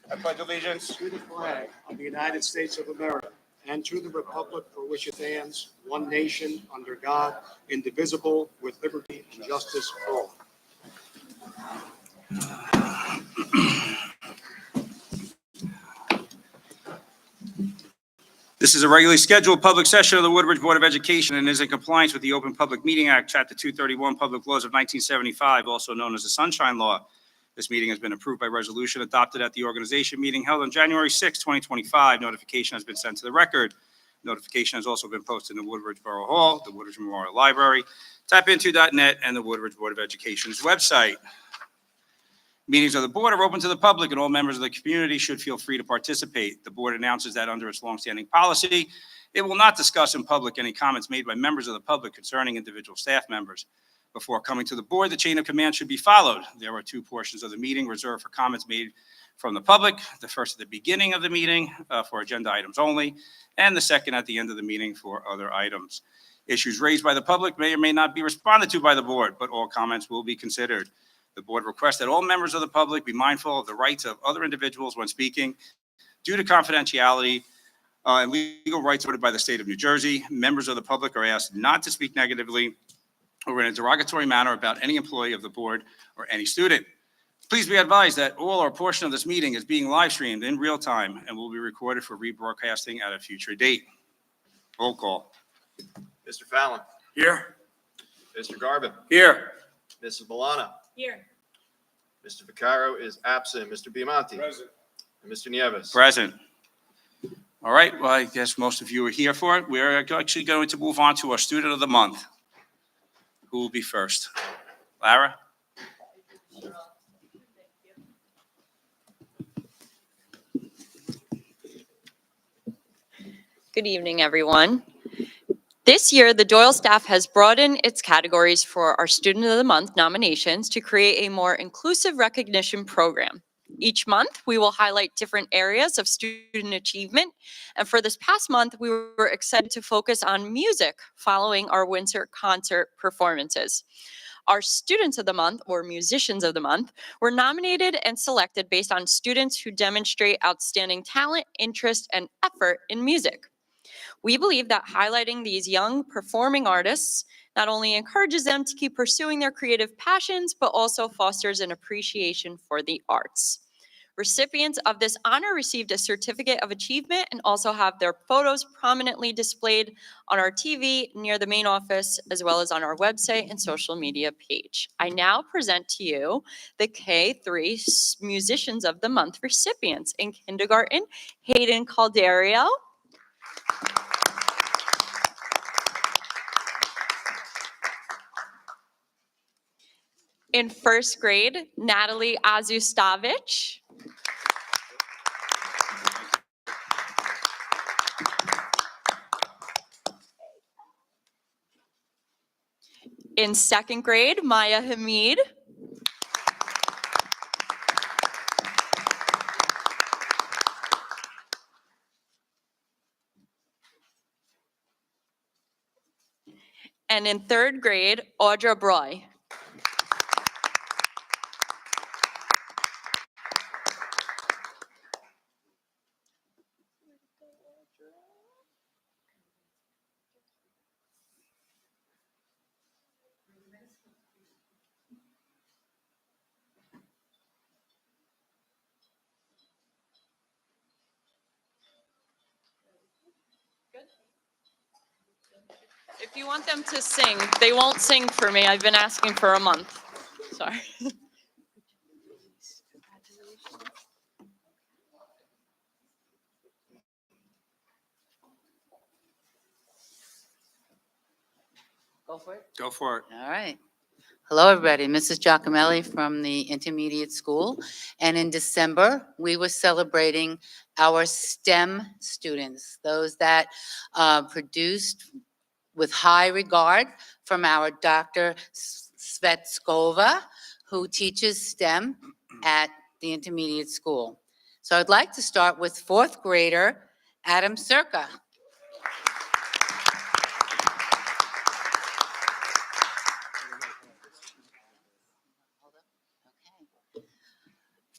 I pledge allegiance to the flag of the United States of America and to the republic for which it stands, one nation, under God, indivisible, with liberty and justice for all. This is a regularly scheduled public session of the Woodbridge Board of Education and is in compliance with the Open Public Meeting Act, Chapter 231, Public Laws of 1975, also known as the Sunshine Law. This meeting has been approved by resolution adopted at the organization meeting held on January 6, 2025. Notification has been sent to the record. Notification has also been posted in the Woodbridge Borough Hall, the Woodbridge Memorial Library, tapinto.net, and the Woodbridge Board of Education's website. Meetings of the board are open to the public, and all members of the community should feel free to participate. The board announces that under its longstanding policy, it will not discuss in public any comments made by members of the public concerning individual staff members. Before coming to the board, the chain of command should be followed. There are two portions of the meeting reserved for comments made from the public. The first at the beginning of the meeting for agenda items only, and the second at the end of the meeting for other items. Issues raised by the public may or may not be responded to by the board, but all comments will be considered. The board requests that all members of the public be mindful of the rights of other individuals when speaking. Due to confidentiality and legal rights ordered by the state of New Jersey, members of the public are asked not to speak negatively or in a derogatory manner about any employee of the board or any student. Please be advised that all or portion of this meeting is being live streamed in real time and will be recorded for rebroadcasting at a future date. Roll call. Mr. Fallon. Here. Mr. Garvin. Here. Mrs. Milano. Here. Mr. Vaccaro is absent. Mr. Biamonte. Present. And Mr. Nieves. Present. All right, well, I guess most of you are here for it. We're actually going to move on to our student of the month. Who will be first? Lara? Good evening, everyone. This year, the Doyle staff has broadened its categories for our Student of the Month nominations to create a more inclusive recognition program. Each month, we will highlight different areas of student achievement. And for this past month, we were excited to focus on music following our winter concert performances. Our Students of the Month, or Musicians of the Month, were nominated and selected based on students who demonstrate outstanding talent, interest, and effort in music. We believe that highlighting these young performing artists not only encourages them to keep pursuing their creative passions, but also fosters an appreciation for the arts. Recipients of this honor received a certificate of achievement and also have their photos prominently displayed on our TV near the main office, as well as on our website and social media page. I now present to you the K3 Musicians of the Month recipients. In kindergarten, Hayden Calderio. In first grade, Natalie Azustavich. In second grade, Maya Hamid. And in third grade, Audra Broy. If you want them to sing, they won't sing for me. I've been asking for a month. Sorry. Go for it. Go for it. All right. Hello, everybody. Mrs. Giacomelli from the intermediate school. And in December, we were celebrating our STEM students, those that produced with high regard from our Dr. Svetskova, who teaches STEM at the intermediate school. So I'd like to start with fourth grader, Adam Circa.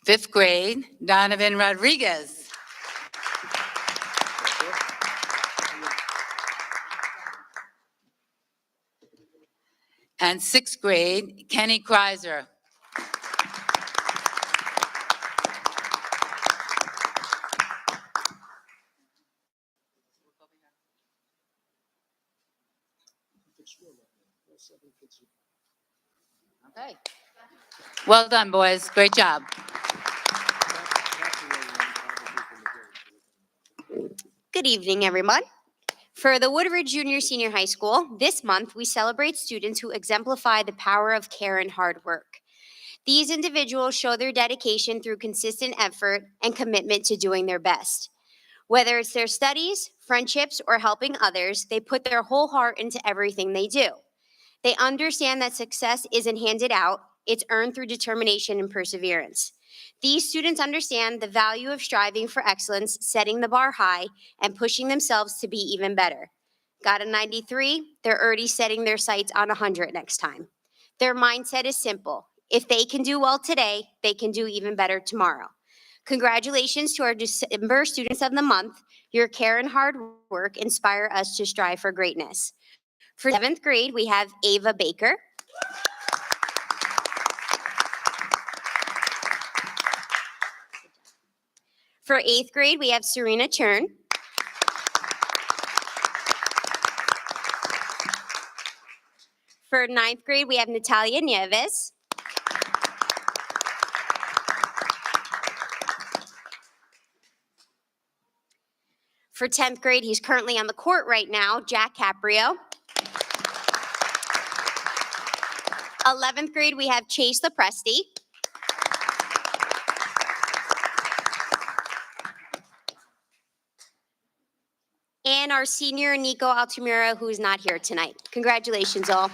Fifth grade, Donovan Rodriguez. And sixth grade, Kenny Kreiser. Okay. Well done, boys. Great job. Good evening, everyone. For the Woodbridge Junior Senior High School, this month we celebrate students who exemplify the power of care and hard work. These individuals show their dedication through consistent effort and commitment to doing their best. Whether it's their studies, friendships, or helping others, they put their whole heart into everything they do. They understand that success isn't handed out, it's earned through determination and perseverance. These students understand the value of striving for excellence, setting the bar high, and pushing themselves to be even better. Got a 93? They're already setting their sights on 100 next time. Their mindset is simple. If they can do well today, they can do even better tomorrow. Congratulations to our December Students of the Month. Your care and hard work inspire us to strive for greatness. For 7th grade, we have Ava Baker. For 8th grade, we have Serena Chern. For 9th grade, we have Natalia Nieves. For 10th grade, he's currently on the court right now, Jack Caprio. 11th grade, we have Chase Lepresti. And our senior, Nico Altamira, who is not here tonight. Congratulations, all.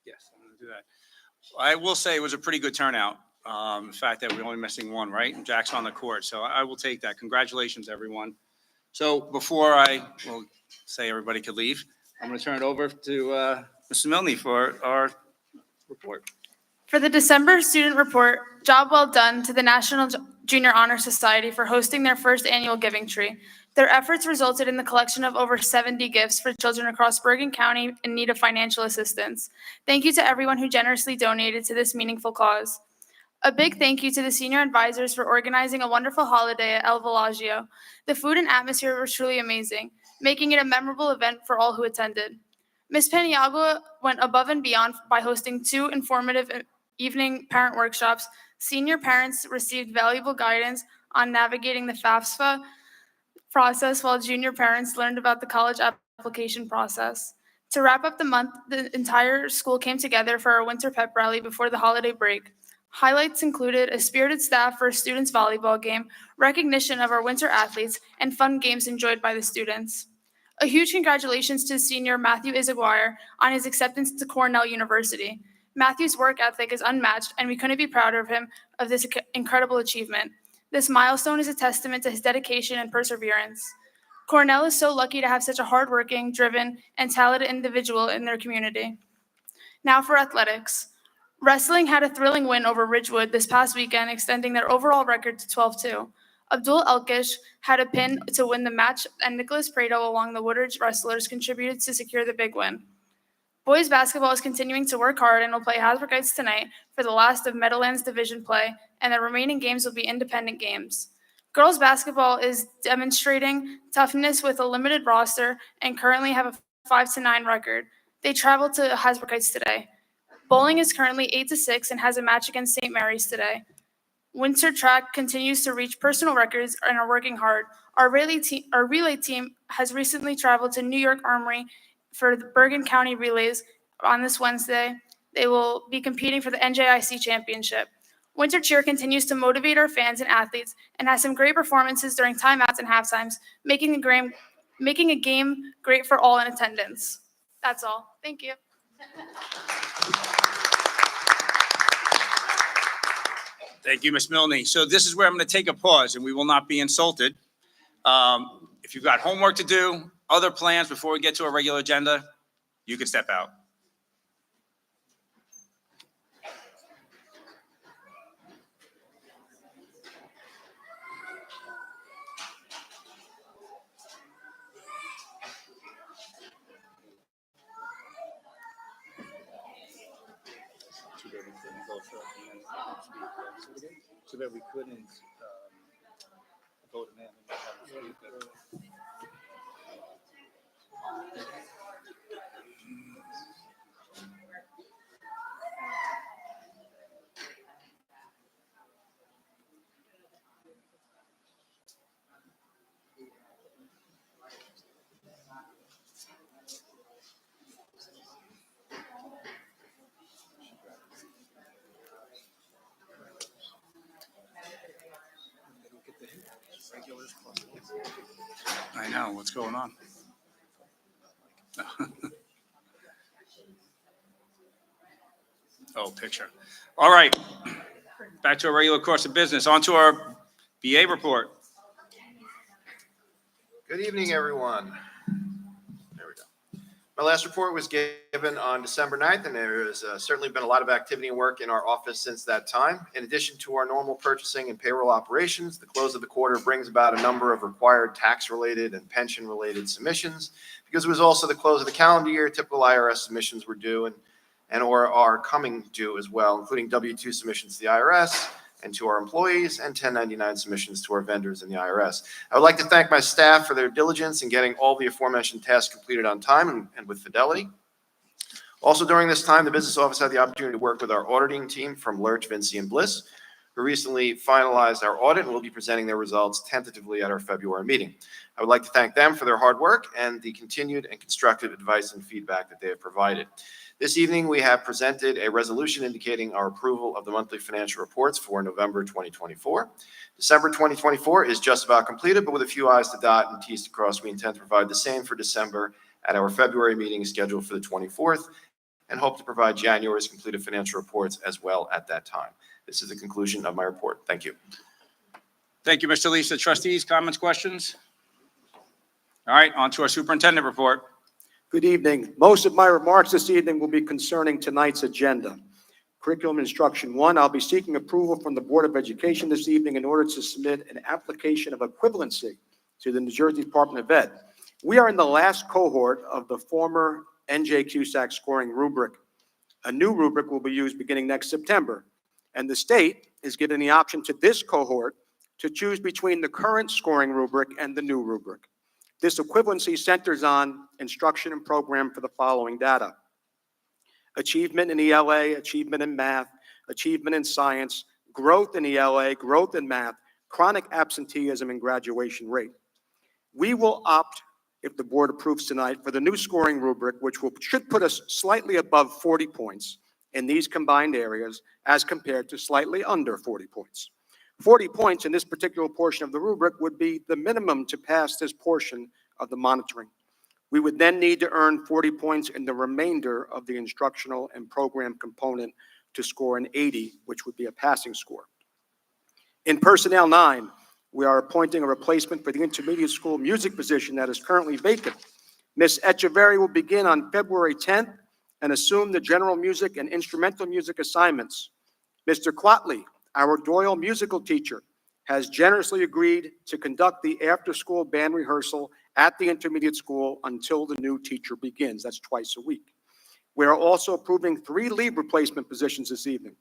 Yes, I'm going to do that. I will say it was a pretty good turnout. The fact that we're only missing one, right? And Jack's on the court, so I will take that. Congratulations, everyone. So before I will say everybody could leave, I'm going to turn it over to Mrs. Milne for our report. For the December student report, job well done to the National Junior Honor Society for hosting their first annual Giving Tree. Their efforts resulted in the collection of over 70 gifts for children across Bergen County in need of financial assistance. Thank you to everyone who generously donated to this meaningful cause. A big thank you to the senior advisors for organizing a wonderful holiday at El Villaggio. The food and atmosphere was truly amazing, making it a memorable event for all who attended. Ms. Paniagua went above and beyond by hosting 2 informative evening parent workshops. Senior parents received valuable guidance on navigating the FAFSA process, while junior parents learned about the college application process. To wrap up the month, the entire school came together for our winter pep rally before the holiday break. Highlights included a spirited staff for a students' volleyball game, recognition of our winter athletes, and fun games enjoyed by the students. A huge congratulations to senior Matthew Izaguirre on his acceptance to Cornell University. Matthew's work ethic is unmatched, and we couldn't be prouder of him of this incredible achievement. This milestone is a testament to his dedication and perseverance. Cornell is so lucky to have such a hardworking, driven, and talented individual in their community. Now for athletics. Wrestling had a thrilling win over Ridgewood this past weekend, extending their overall record to 12-2. Abdul Elkish had a pin to win the match, and Nicholas Prado along the Woodridge wrestlers contributed to secure the big win. Boys basketball is continuing to work hard and will play Hasbrouckites tonight for the last of Meadowlands Division play, and the remaining games will be independent games. Girls basketball is demonstrating toughness with a limited roster and currently have a 5-9 record. They traveled to Hasbrouckites today. Bowling is currently 8-6 and has a match against St. Mary's today. Winter track continues to reach personal records and are working hard. Our relay team has recently traveled to New York Armory for the Bergen County relays on this Wednesday. They will be competing for the NJIC championship. Winter cheer continues to motivate our fans and athletes and has some great performances during timeouts and halftimes, making a game great for all in attendance. That's all. Thank you. Thank you, Ms. Milne. So this is where I'm going to take a pause, and we will not be insulted. If you've got homework to do, other plans before we get to a regular agenda, you can step out. So that we couldn't vote him in. I know, what's going on? Oh, picture. All right, back to our regular course of business. On to our BA report. Good evening, everyone. There we go. My last report was given on December 9th, and there has certainly been a lot of activity and work in our office since that time. In addition to our normal purchasing and payroll operations, the close of the quarter brings about a number of required tax-related and pension-related submissions. Because it was also the close of the calendar year, typical IRS submissions were due and or are coming due as well, including W-2 submissions to the IRS and to our employees, and 1099 submissions to our vendors in the IRS. I would like to thank my staff for their diligence in getting all the aforementioned tasks completed on time and with fidelity. Also during this time, the business office had the opportunity to work with our auditing team from Lurch, Vinci, and Bliss, who recently finalized our audit and will be presenting their results tentatively at our February meeting. I would like to thank them for their hard work and the continued and constructive advice and feedback that they have provided. This evening, we have presented a resolution indicating our approval of the monthly financial reports for November 2024. December 2024 is just about completed, but with a few I's to dot and T's to cross, we intend to provide the same for December at our February meeting scheduled for the 24th, and hope to provide January's completed financial reports as well at that time. This is the conclusion of my report. Thank you. Thank you, Mr. Lisa. Trustees, comments, questions? All right, on to our superintendent report. Good evening. Most of my remarks this evening will be concerning tonight's agenda. Curriculum Instruction 1, I'll be seeking approval from the Board of Education this evening in order to submit an application of equivalency to the New Jersey Department of Ed. We are in the last cohort of the former NJ CUSAC scoring rubric. A new rubric will be used beginning next September, and the state is given the option to this cohort to choose between the current scoring rubric and the new rubric. This equivalency centers on instruction and program for the following data: achievement in ELA, achievement in math, achievement in science, growth in ELA, growth in math, chronic absenteeism, and graduation rate. We will opt, if the board approves tonight, for the new scoring rubric, which should put us slightly above 40 points in these combined areas as compared to slightly under 40 points. 40 points in this particular portion of the rubric would be the minimum to pass this portion of the monitoring. We would then need to earn 40 points in the remainder of the instructional and program component to score an 80, which would be a passing score. In Personnel 9, we are appointing a replacement for the intermediate school music position that is currently vacant. Ms. Echeverry will begin on February 10th and assume the general music and instrumental music assignments. Mr. Quatley, our Doyle musical teacher, has generously agreed to conduct the after-school band rehearsal at the intermediate school until the new teacher begins. That's twice a week. We are also approving 3 leave replacement positions this evening.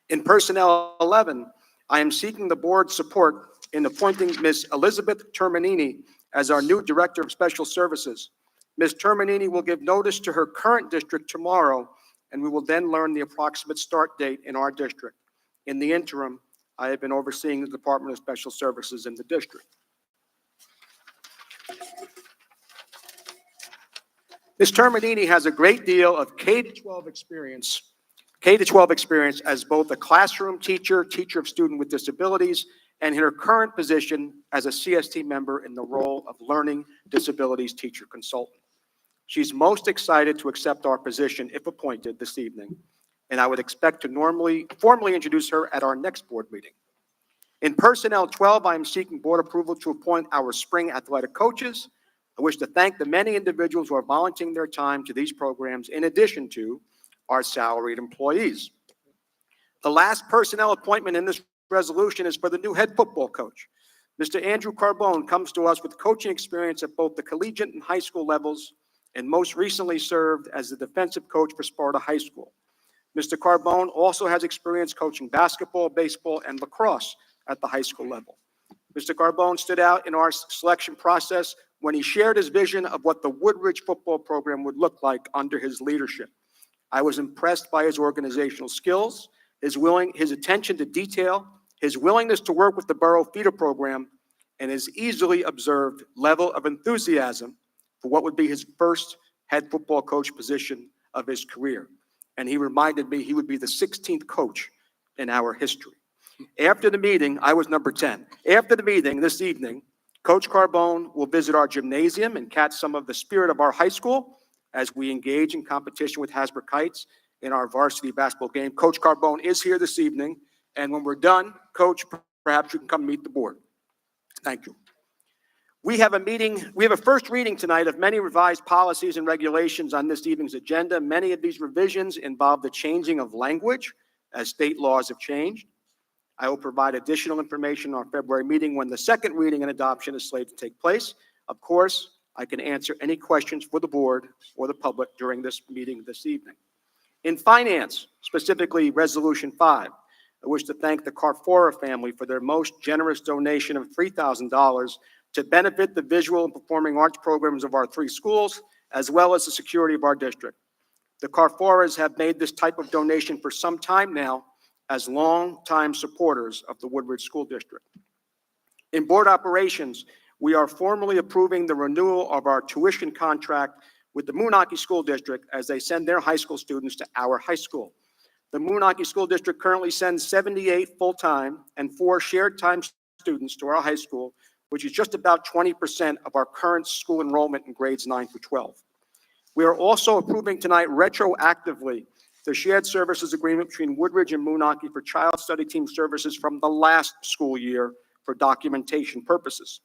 In Personnel 11, I am seeking the board's support in appointing Ms. Elizabeth Terminini as our new Director of Special Services. Ms. Terminini will give notice to her current district tomorrow, and we will then learn the approximate start date in our district. In the interim, I have been overseeing the Department of Special Services in the district. Ms. Terminini has a great deal of K-12 experience as both a classroom teacher, teacher of student with disabilities, and in her current position as a CST member in the role of learning disabilities teacher consultant. She's most excited to accept our position if appointed this evening, and I would expect to formally introduce her at our next board meeting. In Personnel 12, I am seeking board approval to appoint our spring athletic coaches. I wish to thank the many individuals who are volunteering their time to these programs in addition to our salaried employees. The last personnel appointment in this resolution is for the new head football coach. Mr. Andrew Carbone comes to us with coaching experience at both the collegiate and high school levels, and most recently served as the defensive coach for Sparta High School. Mr. Carbone also has experience coaching basketball, baseball, and lacrosse at the high school level. Mr. Carbone stood out in our selection process when he shared his vision of what the Woodridge football program would look like under his leadership. I was impressed by his organizational skills, his attention to detail, his willingness to work with the borough feeder program, and his easily observed level of enthusiasm for what would be his first head football coach position of his career. And he reminded me he would be the 16th coach in our history. After the meeting, I was number 10. After the meeting this evening, Coach Carbone will visit our gymnasium and catch some of the spirit of our high school as we engage in competition with Hasbrook Heights in our varsity basketball game. Coach Carbone is here this evening, and when we're done, Coach, perhaps you can come meet the board. Thank you. We have a first reading tonight of many revised policies and regulations on this evening's agenda. Many of these revisions involve the changing of language as state laws have changed. I will provide additional information on our February meeting when the second reading and adoption is slated to take place. Of course, I can answer any questions for the board or the public during this meeting this evening. In finance, specifically Resolution 5, I wish to thank the Carfora family for their most generous donation of $3,000 to benefit the visual and performing arts programs of our 3 schools, as well as the security of our district. The Carforas have made this type of donation for some time now as longtime supporters of the Woodridge School District. In board operations, we are formally approving the renewal of our tuition contract with the Moonachie School District as they send their high school students to our high school. The Moonachie School District currently sends 78 full-time and 4 shared-time students to our high school, which is just about 20% of our current school enrollment in grades 9 through 12. We are also approving tonight retroactively the shared services agreement between Woodridge and Moonachie for child study team services from the last school year for documentation purposes.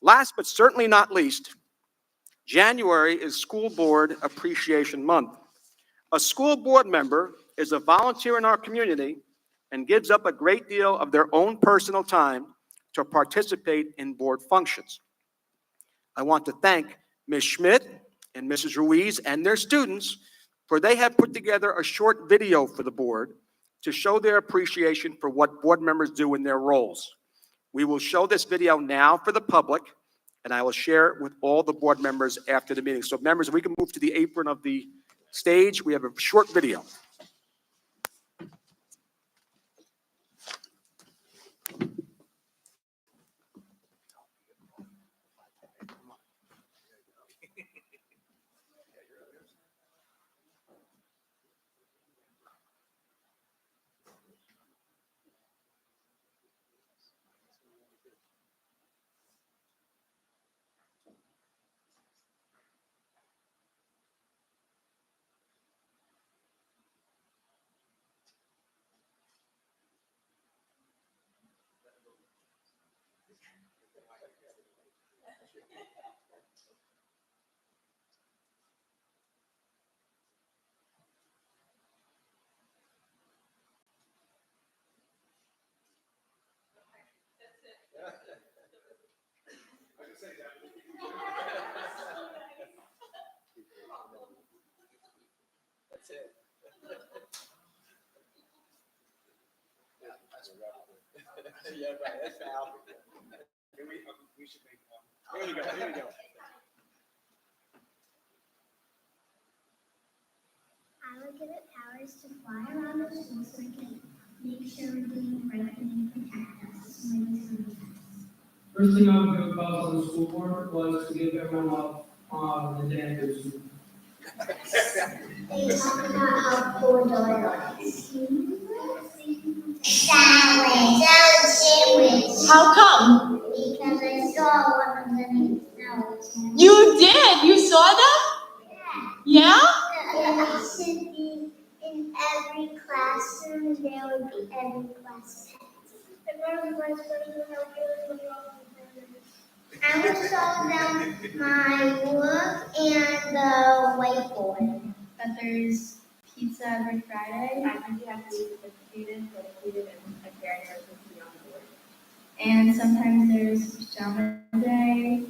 Last but certainly not least, January is School Board Appreciation Month. A school board member is a volunteer in our community and gives up a great deal of their own personal time to participate in board functions. I want to thank Ms. Schmidt and Mrs. Ruiz and their students, for they have put together a short video for the board to show their appreciation for what board members do in their roles. We will show this video now for the public, and I will share it with all the board members after the meeting. So members, if we can move to the apron of the stage, we have a short video. Yeah, right. That's Al. We should make one. There you go. There you go. I will give it powers to fly around the school so it can make sure we're doing the right thing and protect us when we see us. First thing I would do about on the school board was to give everyone up on the day after school. They talk about how cool Doyle is. Salad sandwich. How come? Because I saw one of them eat salad sandwich. You did? You saw them? Yeah? It should be in every classroom. There would be every class pet. I would show them my book and the whiteboard. That there's pizza every Friday. I think you have to be dedicated, and my parents are cooking on board. And sometimes there's pajama day,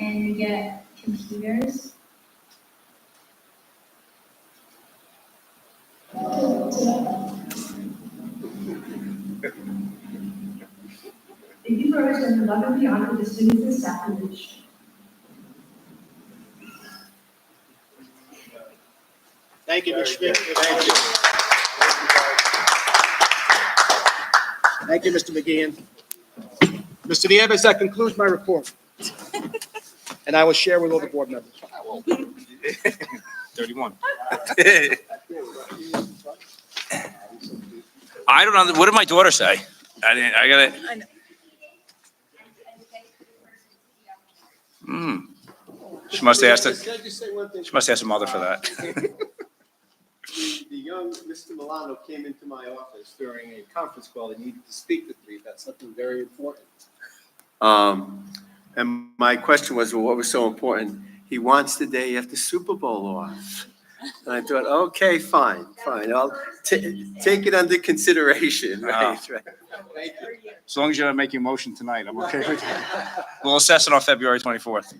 and you get computers. Thank you for understanding above and beyond for the students and staff in the district. Thank you, Ms. Schmidt. Thank you. Thank you, Mr. McGeehan. Mr. Nieves, that concludes my report. And I will share with all the board members. 31. I don't know. What did my daughter say? I got it. She must have asked it. She must ask her mother for that. The young Mr. Milano came into my office during a conference call and needed to speak with me about something very important. And my question was, well, what was so important? He wants the day after Super Bowl off. And I thought, okay, fine. I'll take it under consideration, right? Thank you. As long as you're not making a motion tonight, I'm okay with that. We'll assess it on February 24th.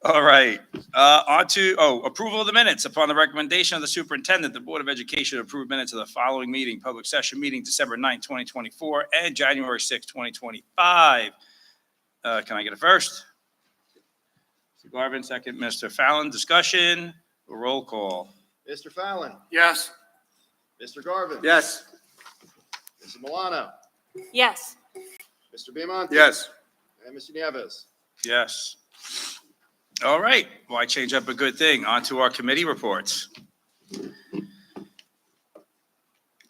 All right, on to, approval of the minutes. Upon the recommendation of the superintendent, the Board of Education approved minutes of the following meeting, public session meeting, December 9th, 2024, and January 6th, 2025. Can I get a first? Mr. Garvin, second. Mr. Fallon, discussion, roll call. Mr. Fallon, Yes. Mr. Garvin. Yes. Mrs. Milano, Yes. Mr. Biamonte. Yes. And Mr. Nieves. Yes. All right, why change up a good thing? On to our committee reports.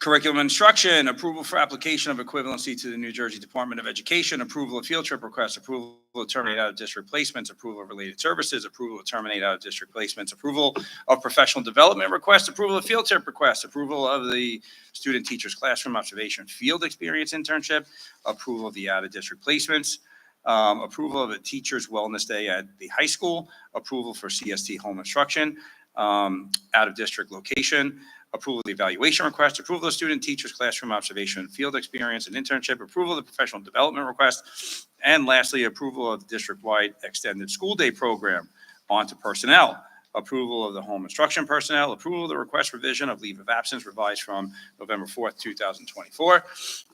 Curriculum instruction, approval for application of equivalency to the New Jersey Department of Education, approval of field trip requests, approval of terminate out of district placements, approval of related services, approval of terminate out of district placements, approval of professional development requests, approval of field trip requests, approval of the student teacher's classroom observation field experience internship, approval of the out of district placements, approval of a teacher's wellness day at the high school, approval for CST home instruction, out of district location, approval of the evaluation request, approval of student teacher's classroom observation field experience and internship, approval of the professional development request, and lastly, approval of the district-wide extended school day program. On to personnel. Approval of the home instruction personnel, approval of the request revision of leave of absence revised from November 4th, 2024.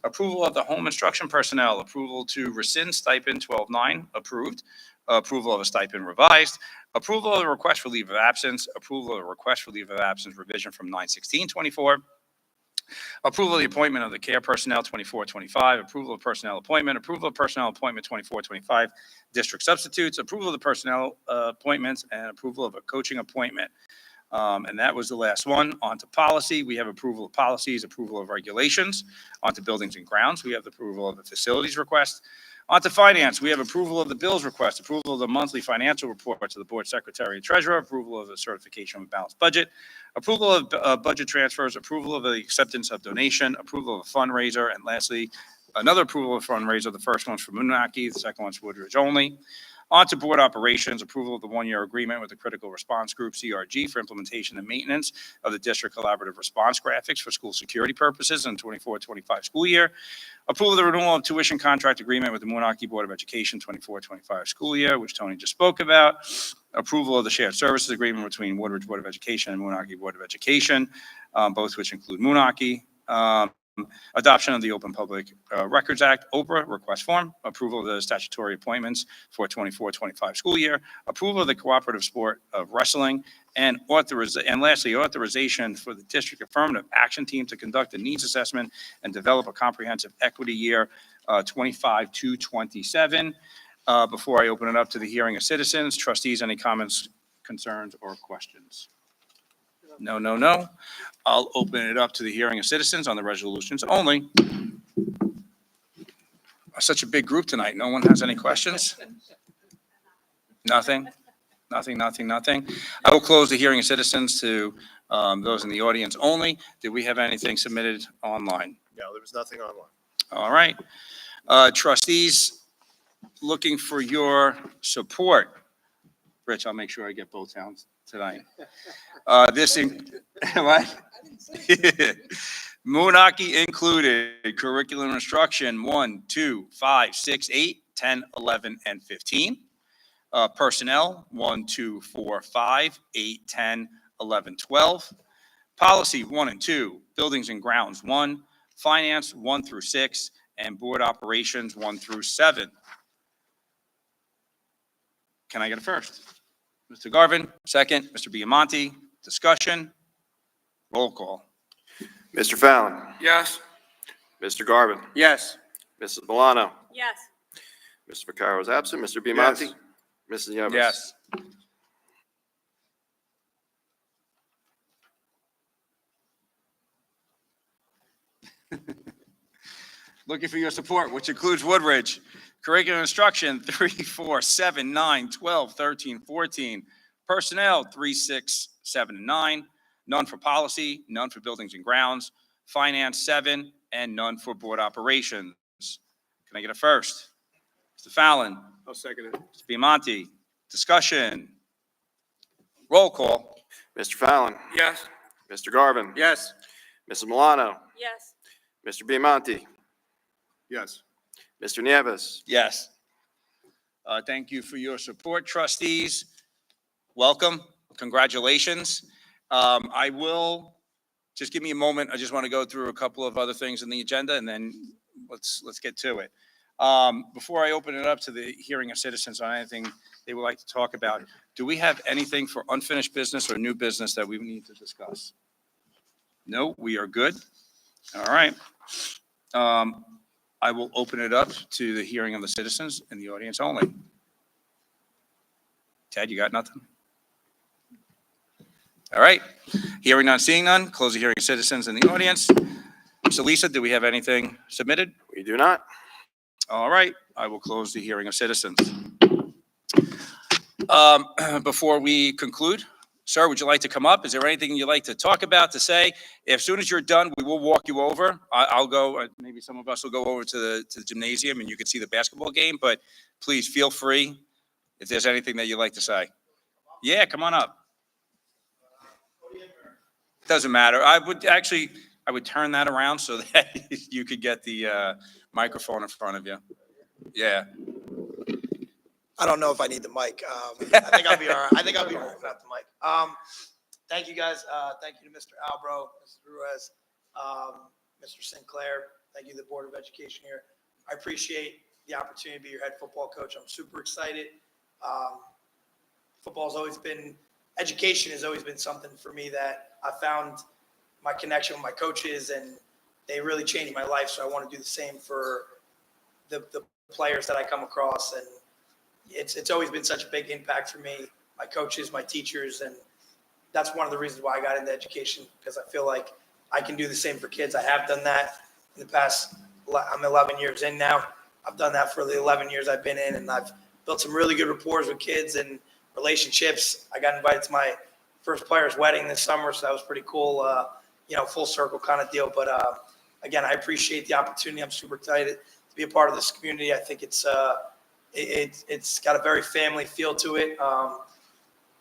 Approval of the home instruction personnel, approval to rescind stipend 12-9, approved. Approval of a stipend revised. Approval of the request for leave of absence, approval of the request for leave of absence revision from 9/16/24. Approval of the appointment of the care personnel 24-25, approval of personnel appointment, approval of personnel appointment 24-25, district substitutes, approval of the personnel appointments, and approval of a coaching appointment. And that was the last one. On to policy. We have approval of policies, approval of regulations. On to buildings and grounds. We have the approval of the facilities request. On to finance. We have approval of the bills request, approval of the monthly financial report to the board secretary and treasurer, approval of the certification of a balanced budget, approval of budget transfers, approval of the acceptance of donation, approval of a fundraiser, and lastly, another approval of fundraiser. The first one's for Moonachie, the second one's Woodridge only. On to board operations, approval of the one-year agreement with the Critical Response Group, CRG, for implementation and maintenance of the district collaborative response graphics for school security purposes in the 24-25 school year. Approval of the renewal of tuition contract agreement with the Moonachie Board of Education 24-25 school year, which Tony just spoke about. Approval of the shared services agreement between Woodridge Board of Education and Moonachie Board of Education, both which include Moonachie. Adoption of the Open Public Records Act, OPRA request form, approval of the statutory appointments for 24-25 school year, approval of the cooperative sport of wrestling, and lastly, authorization for the district affirmative action team to conduct a needs assessment and develop a comprehensive equity year 25-27. Before I open it up to the hearing of citizens, trustees, any comments, concerns, or questions? No. I'll open it up to the hearing of citizens on the resolutions only. Such a big group tonight. No one has any questions? Nothing? Nothing. I will close the hearing of citizens to those in the audience only. Did we have anything submitted online? No, there was nothing online. All right. Trustees, looking for your support. Rich, I'll make sure I get both towns tonight. What? Moonaki included curriculum instruction 1, 2, 5, 6, 8, 10, 11, and 15. Personnel 1, 2, 4, 5, 8, 10, 11, 12. Policy 1 and 2, buildings and grounds 1, finance 1 through 6, and board operations 1 through 7. Can I get a first? Mr. Garvin, second. Mr. Biamonte, discussion. Roll call. Mr. Fallon, Yes. Mr. Garvin, Yes. Mrs. Milano, Yes. Mr. Vaccaro is absent. Mr. Biamonte, Mrs. Nieves. Yes. Looking for your support, which includes Woodridge. Curriculum instruction 3, 4, 7, 9, 12, 13, 14. Personnel 3, 6, 7, and 9. None for policy, none for buildings and grounds. Finance 7, and none for board operations. Can I get a first? Mr. Fallon. I'll second it. Mr. Biamonte. Discussion. Roll call. Mr. Fallon, Yes. Mr. Garvin, Yes. Mrs. Milano, Yes. Mr. Biamonte, Yes. Mr. Nieves. Yes. Thank you for your support, trustees. Welcome. Congratulations. I will, just give me a moment. I just want to go through a couple of other things in the agenda, and then let's get to it. Before I open it up to the hearing of citizens on anything they would like to talk about, do we have anything for unfinished business or new business that we need to discuss? No, we are good. All right. I will open it up to the hearing of the citizens in the audience only. Ted, you got nothing? All right. Hearing none, seeing none, close the hearing of citizens in the audience. So Lisa, do we have anything submitted? We do not. All right, I will close the hearing of citizens. Before we conclude, sir, would you like to come up? Is there anything you'd like to talk about, to say? As soon as you're done, we will walk you over. I'll go, maybe some of us will go over to the gymnasium and you can see the basketball game, but please feel free if there's anything that you'd like to say. Yeah, come on up. Doesn't matter. I would turn that around so that you could get the microphone in front of you. Yeah. I don't know if I need the mic. I think I'll be all right. I think I'll be all right without the mic. Thank you, guys. Thank you to Mr. Albro, Mrs. Ruiz, Mr. Sinclair. Thank you to the Board of Education here. I appreciate the opportunity to be your head football coach. I'm super excited. Education has always been something for me that I found my connection with my coaches, and they really changed my life. So I want to do the same for the players that I come across. And it's always been such a big impact for me, my coaches, my teachers. And that's one of the reasons why I got into education, because I feel like I can do the same for kids. I have done that in the past. I'm 11 years in now. I've done that for the 11 years I've been in, and I've built some really good rapport with kids and relationships. I got invited to my first player's wedding this summer, so that was pretty cool, full circle kind of deal. But again, I appreciate the opportunity. I'm super excited to be a part of this community. I think it's got a very family feel to it.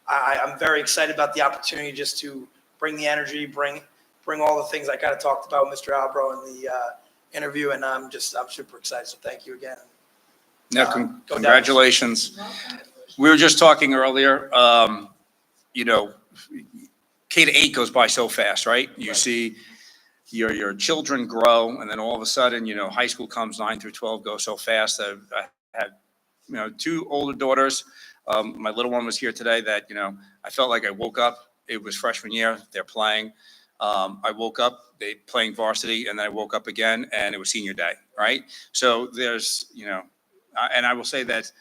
I'm very excited about the opportunity just to bring the energy, bring all the things I kind of talked about with Mr. Albro in the interview, and I'm super excited. So thank you again. No, Go congratulations. We were just talking earlier, K-8 goes by so fast, right? You see your children grow, and then all of a sudden, high school comes, 9 through 12 go so fast. I had, 2 older daughters. My little one was here today that, I felt like I woke up. It was freshman year. They're playing. I woke up, they playing varsity, and then I woke up again, and it was senior day, right? So there's, and I will say that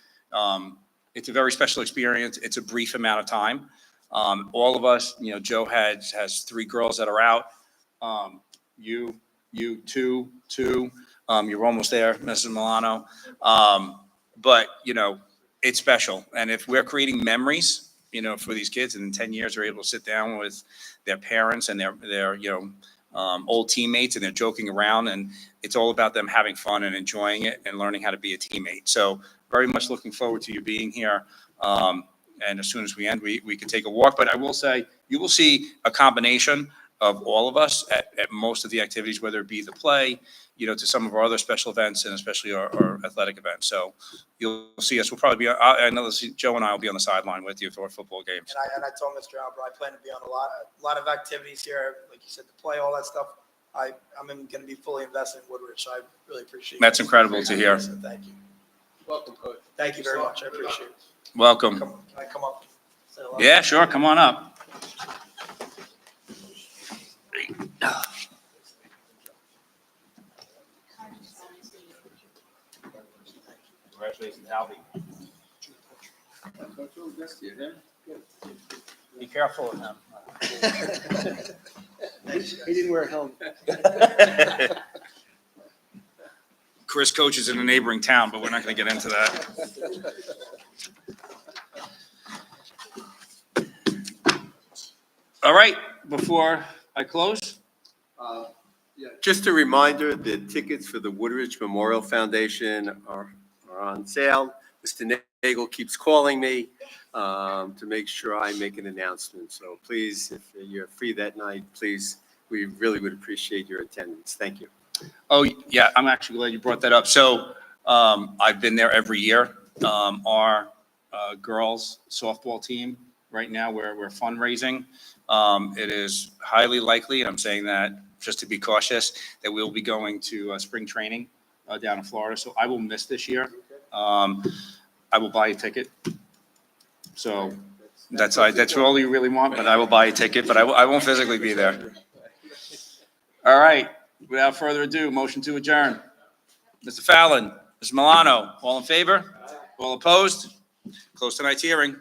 it's a very special experience. It's a brief amount of time. All of us, Joe has 3 girls that are out. You two, you're almost there, Mrs. Milano. But, it's special. And if we're creating memories for these kids. And in 10 years, they're able to sit down with their parents and their old teammates, and they're joking around, and it's all about them having fun and enjoying it and learning how to be a teammate. So very much looking forward to you being here. And as soon as we end, we can take a walk. But I will say, you will see a combination of all of us at most of the activities, whether it be the play, to some of our other special events, and especially our athletic events. So you'll see us. We'll probably be, I know Joe and I will be on the sideline with you for our football games. And I told Mr. Albert, I plan to be on a lot of activities here, like you said, the play, all that stuff. I'm going to be fully invested in Woodridge, so I really appreciate it. That's incredible to hear. So thank you. Welcome, Coach. Thank you very much. I appreciate it. Welcome. Can I come up? Say hello? Yeah, sure. Come on up. Congratulations, Albie. Be careful with him. He didn't wear a helmet. Chris coaches in a neighboring town, but we're not going to get into that. All right, before I close, Just a reminder, the tickets for the Woodridge Memorial Foundation are on sale. Mr. Nagel keeps calling me to make sure I make an announcement. So please, if you're free that night, please, we really would appreciate your attendance. Thank you. oh, yeah, I'm actually glad you brought that up. So I've been there every year. Our girls softball team, right now, we're fundraising. It is highly likely, and I'm saying that just to be cautious, that we'll be going to spring training down in Florida. So I will miss this year. I will buy a ticket. So that's all you really want, but I will buy a ticket, but I won't physically be there. All right, without further ado, motion to adjourn. Mr. Fallon, Mr. Milano, all in favor? All opposed? Close tonight's hearing.